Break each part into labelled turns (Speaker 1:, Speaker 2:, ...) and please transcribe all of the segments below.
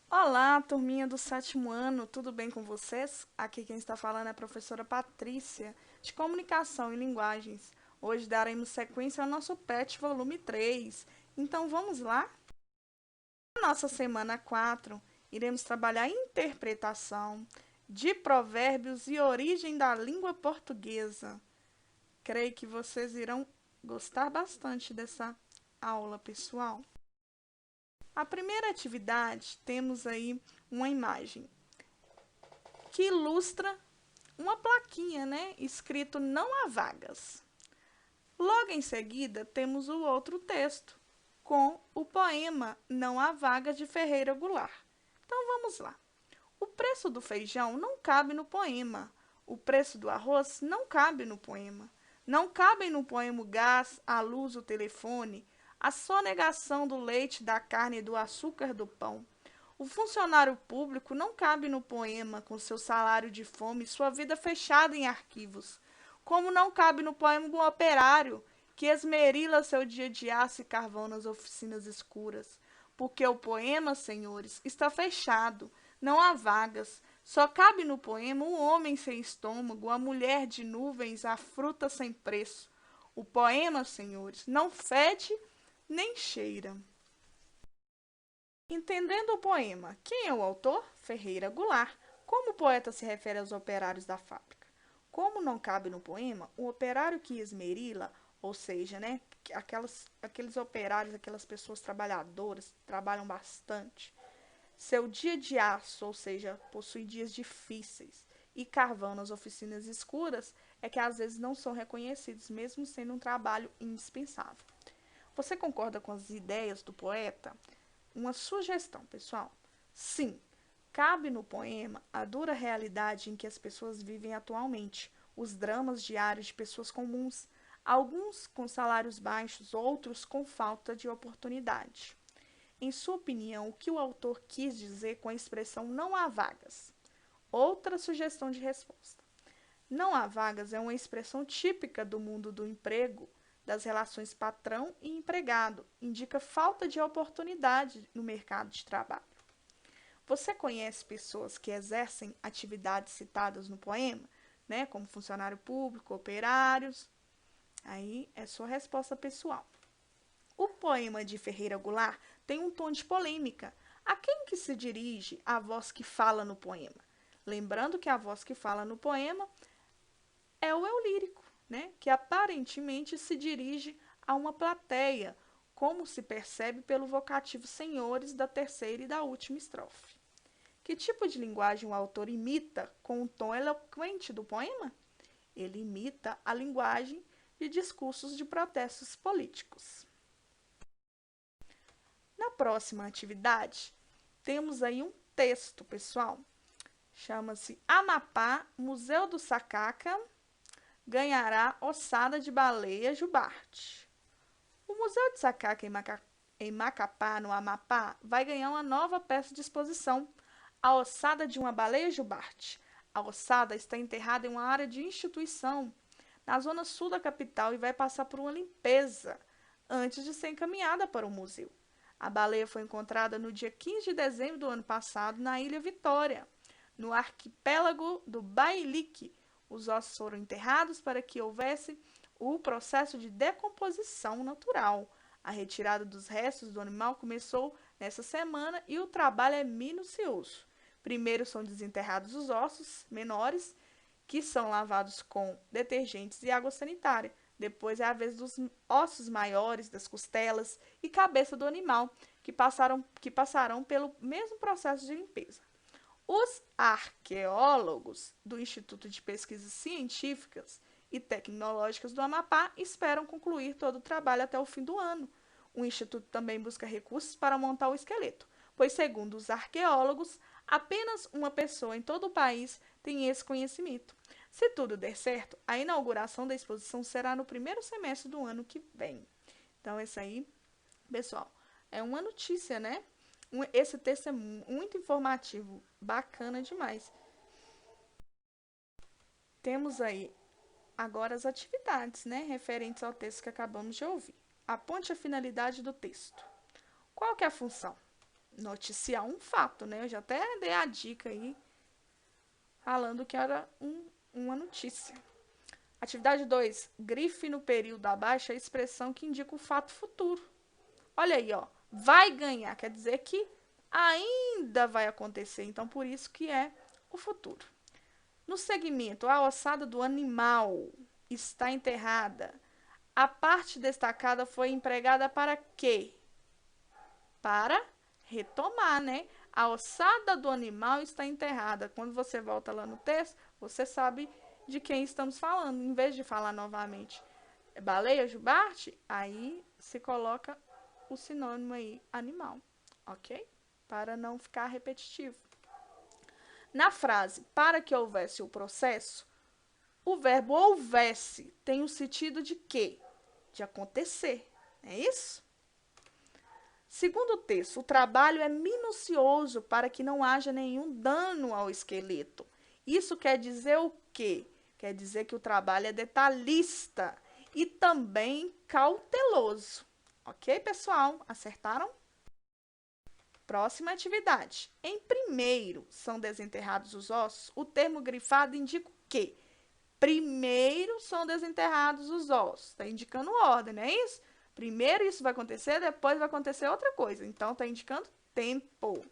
Speaker 1: Olá, turminha do sétimo ano, tudo bem com vocês? Aqui quem está falando é a professora Patrícia, de Comunicação e Linguagens. Hoje daremos sequência ao nosso PET volume 3. Então vamos lá? Na nossa semana 4, iremos trabalhar interpretação de provérbios e origem da língua portuguesa. Creio que vocês irão gostar bastante dessa aula, pessoal. A primeira atividade, temos aí uma imagem que ilustra uma plaquinha, né, escrito não há vagas. Logo em seguida, temos o outro texto, com o poema Não há vagas de Ferreira Goulart. Então vamos lá. O preço do feijão não cabe no poema. O preço do arroz não cabe no poema. Não cabem no poema o gás, a luz, o telefone, a sonegação do leite, da carne e do açúcar do pão. O funcionário público não cabe no poema, com seu salário de fome e sua vida fechada em arquivos. Como não cabe no poema o operário, que esmerila seu dia de aço e carvão nas oficinas escuras. Porque o poema, senhores, está fechado, não há vagas. Só cabe no poema o homem sem estômago, a mulher de nuvens, a fruta sem preço. O poema, senhores, não fede nem cheira. Entendendo o poema, quem é o autor? Ferreira Goulart. Como o poeta se refere aos operários da fábrica? Como não cabe no poema, o operário que esmerila, ou seja, né, aqueles operários, aquelas pessoas trabalhadoras, trabalham bastante. Seu dia de aço, ou seja, possui dias difíceis, e carvão nas oficinas escuras, é que às vezes não são reconhecidos, mesmo sendo um trabalho indispensável. Você concorda com as ideias do poeta? Uma sugestão, pessoal. Sim, cabe no poema a dura realidade em que as pessoas vivem atualmente, os dramas diários de pessoas comuns, alguns com salários baixos, outros com falta de oportunidade. Em sua opinião, o que o autor quis dizer com a expressão não há vagas? Outra sugestão de resposta. Não há vagas é uma expressão típica do mundo do emprego, das relações patrão e empregado. Indica falta de oportunidade no mercado de trabalho. Você conhece pessoas que exercem atividades citadas no poema, né, como funcionário público, operários? Aí é sua resposta pessoal. O poema de Ferreira Goulart tem um tom de polêmica. A quem que se dirige a voz que fala no poema? Lembrando que a voz que fala no poema é o eu lírico, né? Que aparentemente se dirige a uma plateia, como se percebe pelo vocativo senhores da terceira e da última estrofe. Que tipo de linguagem o autor imita com o tom eloquente do poema? Ele imita a linguagem de discursos de protestos políticos. Na próxima atividade, temos aí um texto, pessoal. Chama-se Amapá, Museu do Sacaca, ganhará ossada de baleia jubarte. O Museu de Sacaca em Macapá, no Amapá, vai ganhar uma nova peça de exposição, a ossada de uma baleia jubarte. A ossada está enterrada em uma área de instituição, na zona sul da capital, e vai passar por uma limpeza antes de ser encaminhada para o museu. A baleia foi encontrada no dia 15 de dezembro do ano passado na Ilha Vitória, no arquipélago do Bailique. Os ossos foram enterrados para que houvesse o processo de decomposição natural. A retirada dos restos do animal começou nessa semana e o trabalho é minucioso. Primeiro são desenterrados os ossos menores, que são lavados com detergentes e água sanitária. Depois é a vez dos ossos maiores, das costelas e cabeça do animal, que passarão pelo mesmo processo de limpeza. Os arqueólogos do Instituto de Pesquisas Científicas e Tecnológicas do Amapá esperam concluir todo o trabalho até o fim do ano. O Instituto também busca recursos para montar o esqueleto, pois, segundo os arqueólogos, apenas uma pessoa em todo o país tem esse conhecimento. Se tudo der certo, a inauguração da exposição será no primeiro semestre do ano que vem. Então, esse aí, pessoal, é uma notícia, né? Esse texto é muito informativo, bacana demais. Temos aí agora as atividades, né, referentes ao texto que acabamos de ouvir. Aponte a finalidade do texto. Qual que é a função? Noticiar um fato, né? Eu já até dei a dica aí, falando que era uma notícia. Atividade 2. Grife no período abaixo a expressão que indica o fato futuro. Olha aí, ó. Vai ganhar, quer dizer que ainda vai acontecer. Então, por isso que é o futuro. No segmento, a ossada do animal está enterrada. A parte destacada foi empregada para quê? Para retomar, né? A ossada do animal está enterrada. Quando você volta lá no texto, você sabe de quem estamos falando. Em vez de falar novamente baleia, jubarte, aí se coloca o sinônimo aí, animal, ok? Para não ficar repetitivo. Na frase, para que houvesse o processo, o verbo houvesse tem o sentido de quê? De acontecer, é isso? Segundo o texto, o trabalho é minucioso para que não haja nenhum dano ao esqueleto. Isso quer dizer o quê? Quer dizer que o trabalho é detalhista e também cauteloso. Ok, pessoal? Acertaram? Próxima atividade. Em primeiro são desenterrados os ossos. O termo grifado indica o quê? Primeiro são desenterrados os ossos. Está indicando ordem, não é isso? Primeiro isso vai acontecer, depois vai acontecer outra coisa. Então, está indicando tempo.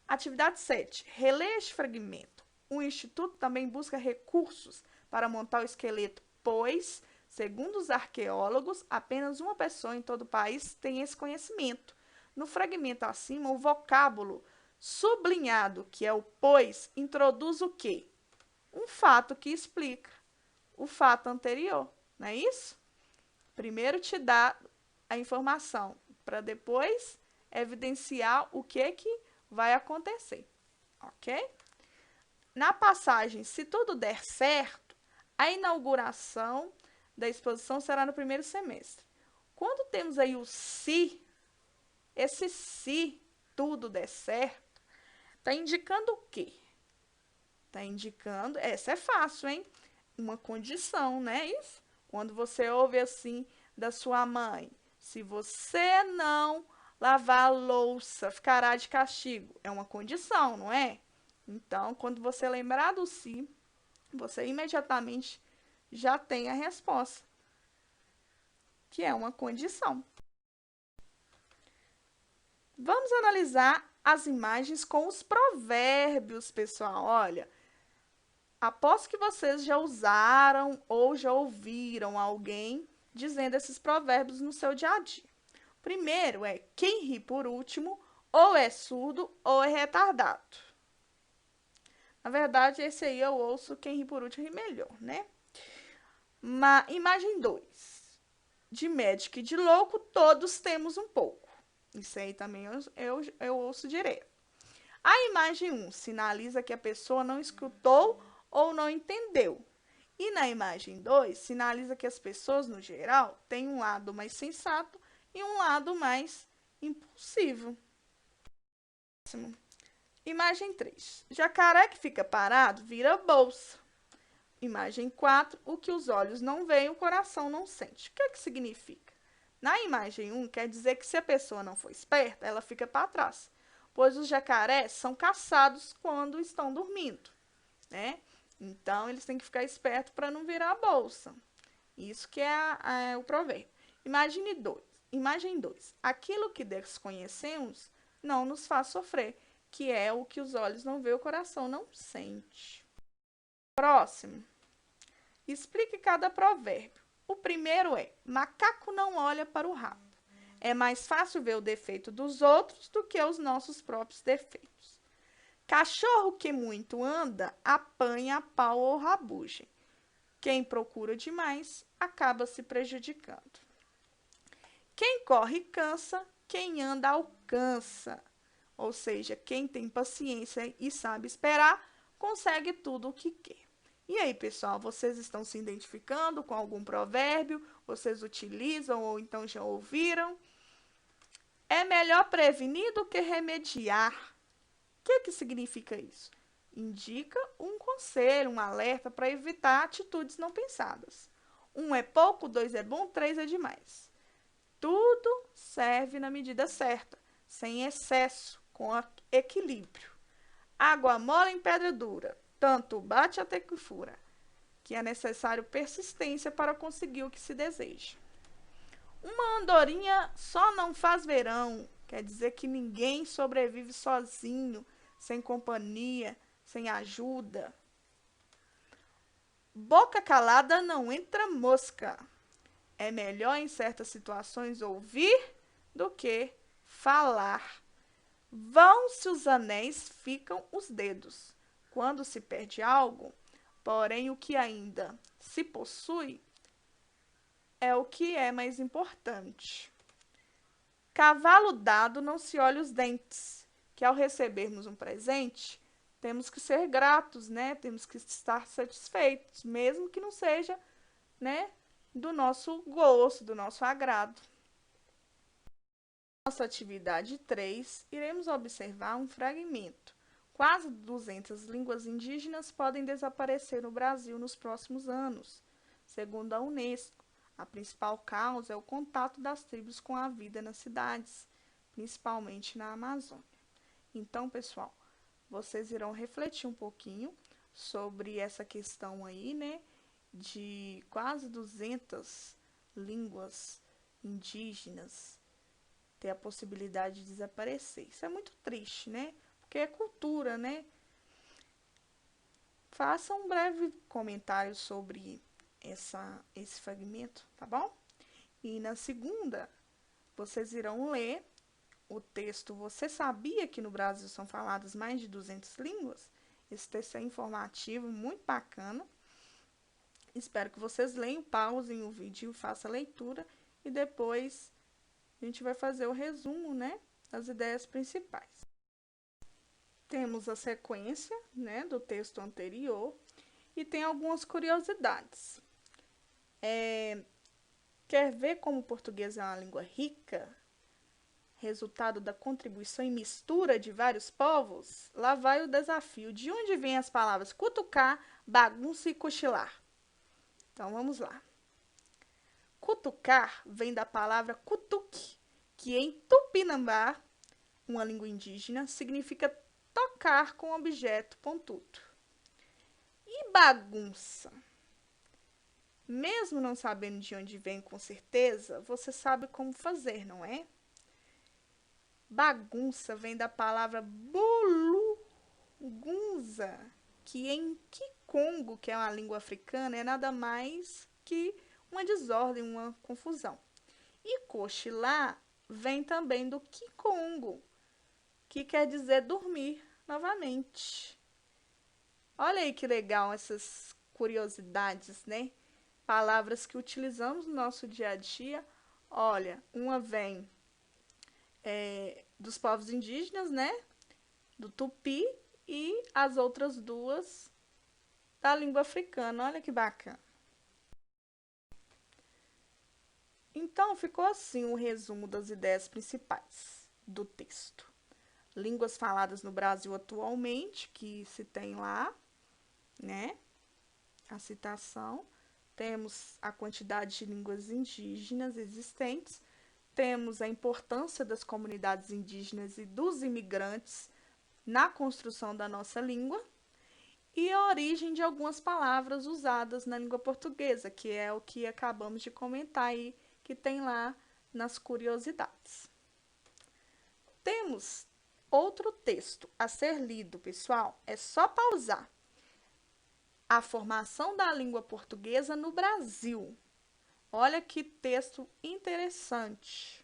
Speaker 1: Atividade 7. Releia este fragmento. O Instituto também busca recursos para montar o esqueleto, pois, segundo os arqueólogos, apenas uma pessoa em todo o país tem esse conhecimento. No fragmento acima, o vocábulo sublinhado, que é o pois, introduz o quê? Um fato que explica o fato anterior, não é isso? Primeiro te dá a informação, para depois evidenciar o que vai acontecer, ok? Na passagem, se tudo der certo, a inauguração da exposição será no primeiro semestre. Quando temos aí o se, esse se tudo der certo, está indicando o quê? Está indicando, essa é fácil, hein? Uma condição, né? Isso? Quando você ouve assim da sua mãe, se você não lavar a louça, ficará de castigo. É uma condição, não é? Então, quando você lembrar do se, você imediatamente já tem a resposta, que é uma condição. Vamos analisar as imagens com os provérbios, pessoal. Olha, aposto que vocês já usaram ou já ouviram alguém dizendo esses provérbios no seu dia a dia. Primeiro é, quem ri por último, ou é surdo ou é retardado. Na verdade, esse aí eu ouço, quem ri por último ri melhor, né? Imagem 2. De médico e de louco, todos temos um pouco. Isso aí também eu ouço direto. A imagem 1 sinaliza que a pessoa não escutou ou não entendeu. E na imagem 2, sinaliza que as pessoas, no geral, têm um lado mais sensato e um lado mais impulsivo. Imagem 3. Jacaré que fica parado vira bolsa. Imagem 4. O que os olhos não veem, o coração não sente. O que é que significa? Na imagem 1, quer dizer que se a pessoa não for esperta, ela fica para trás, pois os jacarés são caçados quando estão dormindo, né? Então, eles têm que ficar espertos para não virar a bolsa. Isso que é o provérbio. Imagem 2. Aquilo que desconhecemos não nos faz sofrer, que é o que os olhos não veem, o coração não sente. Próximo. Explique cada provérbio. O primeiro é, macaco não olha para o rabo. É mais fácil ver o defeito dos outros do que os nossos próprios defeitos. Cachorro que muito anda, apanha a pau ou rabugem. Quem procura demais, acaba se prejudicando. Quem corre cansa, quem anda alcança. Ou seja, quem tem paciência e sabe esperar, consegue tudo o que quer. E aí, pessoal, vocês estão se identificando com algum provérbio? Vocês utilizam ou então já ouviram? É melhor prevenir do que remediar. O que significa isso? Indica um conselho, um alerta para evitar atitudes não pensadas. 1 é pouco, 2 é bom, 3 é demais. Tudo serve na medida certa, sem excesso, com equilíbrio. Água mole em pedra dura, tanto bate até que fura, que é necessário persistência para conseguir o que se deseja. Uma andorinha só não faz verão, quer dizer que ninguém sobrevive sozinho, sem companhia, sem ajuda. Boca calada não entra mosca. É melhor em certas situações ouvir do que falar. Vão-se os anéis, ficam os dedos. Quando se perde algo, porém o que ainda se possui é o que é mais importante. Cavalo dado não se olha os dentes, que ao recebermos um presente, temos que ser gratos, né? Temos que estar satisfeitos, mesmo que não seja, né, do nosso gosto, do nosso agrado. Nossa atividade 3, iremos observar um fragmento. Quase 200 línguas indígenas podem desaparecer no Brasil nos próximos anos. Segundo a Unesco, a principal causa é o contato das tribos com a vida nas cidades, principalmente na Amazônia. Então, pessoal, vocês irão refletir um pouquinho sobre essa questão aí, né, de quase 200 línguas indígenas ter a possibilidade de desaparecer. Isso é muito triste, né? Porque é cultura, né? Faça um breve comentário sobre esse fragmento, tá bom? E na segunda, vocês irão ler o texto Você sabia que no Brasil são faladas mais de 200 línguas? Esse texto é informativo, muito bacana. Espero que vocês leiam, pausem o vídeo, façam a leitura e depois a gente vai fazer o resumo, né, das ideias principais. Temos a sequência, né, do texto anterior e tem algumas curiosidades. Quer ver como o português é uma língua rica? Resultado da contribuição e mistura de vários povos? Lá vai o desafio. De onde vêm as palavras cutucar, bagunça e cochilar? Então, vamos lá. Cutucar vem da palavra cutuque, que em Tupinambá, uma língua indígena, significa tocar com objeto pontudo. E bagunça? Mesmo não sabendo de onde vem com certeza, você sabe como fazer, não é? Bagunça vem da palavra bulungunza, que em Kikongo, que é uma língua africana, é nada mais que uma desordem, uma confusão. E cochilar vem também do Kikongo, que quer dizer dormir novamente. Olha aí que legal essas curiosidades, né? Palavras que utilizamos no nosso dia a dia. Olha, uma vem dos povos indígenas, né? Do tupi, e as outras duas da língua africana. Olha que bacana. Então, ficou assim o resumo das ideias principais do texto. Línguas faladas no Brasil atualmente, que se tem lá, né? A citação. Temos a quantidade de línguas indígenas existentes. Temos a importância das comunidades indígenas e dos imigrantes na construção da nossa língua e a origem de algumas palavras usadas na língua portuguesa, que é o que acabamos de comentar aí, que tem lá nas curiosidades. Temos outro texto a ser lido, pessoal, é só pausar. A formação da língua portuguesa no Brasil. Olha que texto interessante.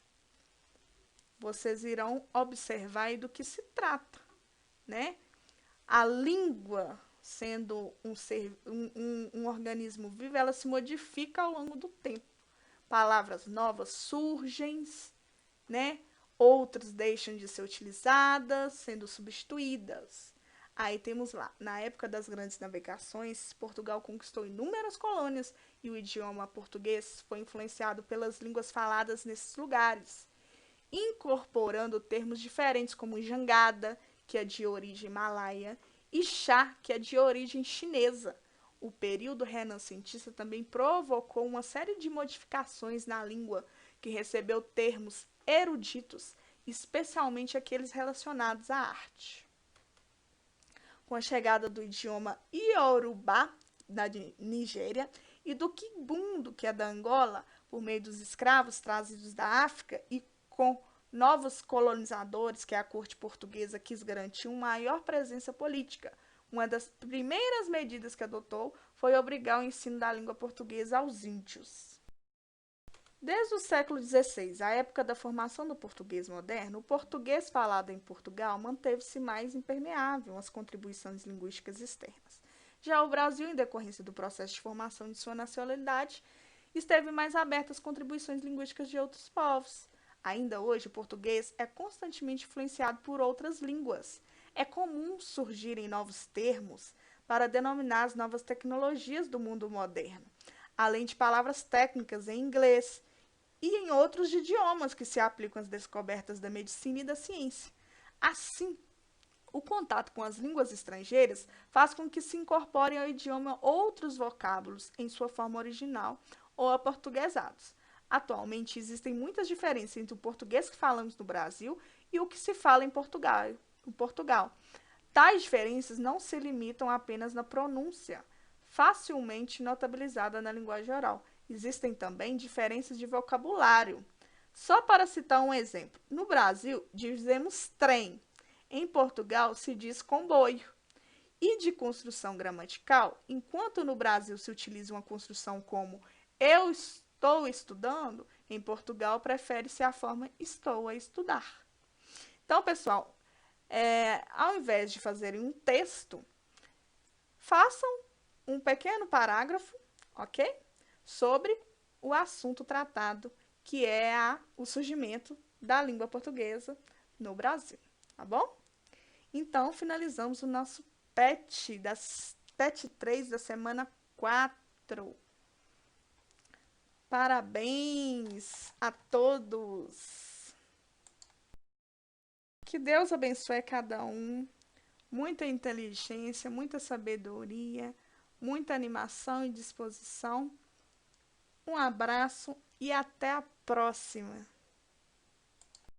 Speaker 1: Vocês irão observar aí do que se trata, né? A língua, sendo um organismo vivo, ela se modifica ao longo do tempo. Palavras novas surgem, né? Outras deixam de ser utilizadas, sendo substituídas. Aí temos lá, na época das grandes navegações, Portugal conquistou inúmeras colônias e o idioma português foi influenciado pelas línguas faladas nesses lugares, incorporando termos diferentes como jangada, que é de origem malaia, e chá, que é de origem chinesa. O período renascentista também provocou uma série de modificações na língua, que recebeu termos eruditos especialmente aqueles relacionados à arte. Com a chegada do idioma Iorubá, da Nigéria, e do Kimbundu, que é da Angola, por meio dos escravos trazidos da África, e com novos colonizadores, que a corte portuguesa quis garantir uma maior presença política. Uma das primeiras medidas que adotou foi obrigar o ensino da língua portuguesa aos índios. Desde o século XVI, a época da formação do português moderno, o português falado em Portugal manteve-se mais impermeável às contribuições linguísticas externas. Já o Brasil, em decorrência do processo de formação de sua nacionalidade, esteve mais aberto às contribuições linguísticas de outros povos. Ainda hoje, o português é constantemente influenciado por outras línguas. É comum surgirem novos termos para denominar as novas tecnologias do mundo moderno, além de palavras técnicas em inglês e em outros idiomas que se aplicam às descobertas da medicina e da ciência. Assim, o contato com as línguas estrangeiras faz com que se incorporem ao idioma outros vocábulos em sua forma original ou aportuguesados. Atualmente, existem muitas diferenças entre o português que falamos no Brasil e o que se fala em Portugal. Tais diferenças não se limitam apenas na pronúncia, facilmente notabilizada na linguagem oral. Existem também diferenças de vocabulário. Só para citar um exemplo, no Brasil dizemos trem, em Portugal se diz comboio. E de construção gramatical, enquanto no Brasil se utiliza uma construção como eu estou estudando, em Portugal prefere-se a forma estou a estudar. Então, pessoal, ao invés de fazerem um texto, façam um pequeno parágrafo, ok? Sobre o assunto tratado, que é o surgimento da língua portuguesa no Brasil, tá bom? Então, finalizamos o nosso PET 3 da semana 4. Parabéns a todos! Que Deus abençoe cada um, muita inteligência, muita sabedoria, muita animação e disposição. Um abraço e até a próxima!